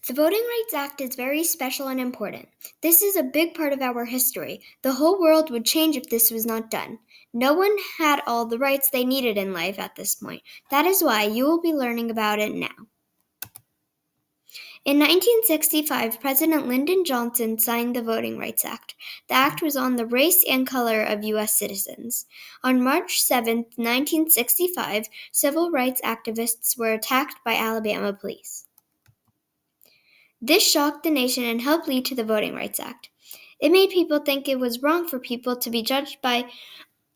The Voting Rights Act is very special and important. This is a big part of our history. The whole world would change if this was not done. No one had all the rights they needed in life at this point. That is why you will be learning about it now. In 1965, President Lyndon Johnson signed the Voting Rights Act. The act was on the race and color of U.S. citizens. On March 7, 1965, civil rights activists were attacked by Alabama police. This shocked the nation and helped lead to the Voting Rights Act. It made people think it was wrong for people to be judged by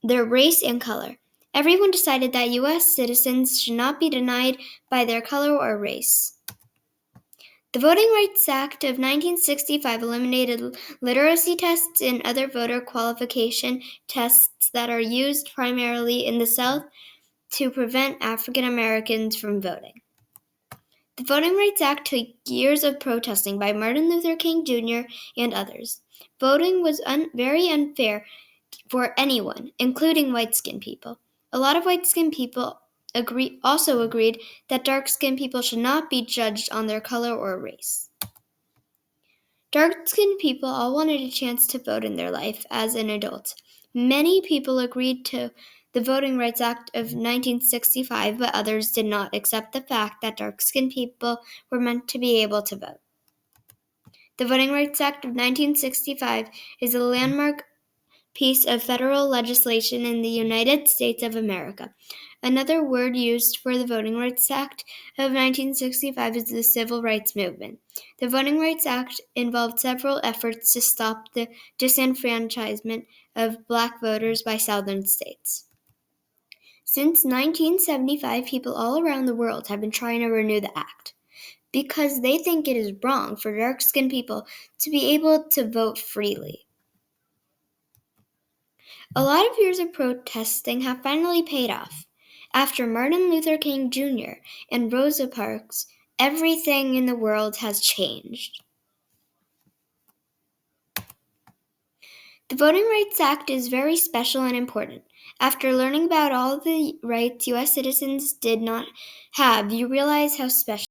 their race and color. Everyone decided that U.S. citizens should not be denied by their color or race. The Voting Rights Act of 1965 eliminated literacy tests and other voter qualification tests that are used primarily in the South to prevent African Americans from voting. The Voting Rights Act took years of protesting by Martin Luther King Jr. and others. Voting was very unfair for anyone, including white-skinned people. A lot of white-skinned people also agreed that dark-skinned people should not be judged on their color or race. Dark-skinned people all wanted a chance to vote in their life as an adult. Many people agreed to the Voting Rights Act of 1965, but others did not accept the fact that dark-skinned people were meant to be able to vote. The Voting Rights Act of 1965 is a landmark piece of federal legislation in the United States of America. Another word used for the Voting Rights Act of 1965 is the Civil Rights Movement. The Voting Rights Act involved several efforts to stop the disenfranchisement of black voters by southern states. Since 1975, people all around the world have been trying to renew the act because they think it is wrong for dark-skinned people to be able to vote freely. A lot of years of protesting have finally paid off. After Martin Luther King Jr. and Rosa Parks, everything in the world has changed. The Voting Rights Act is very special and important. After learning about all the rights U.S. citizens did not have, you realize how special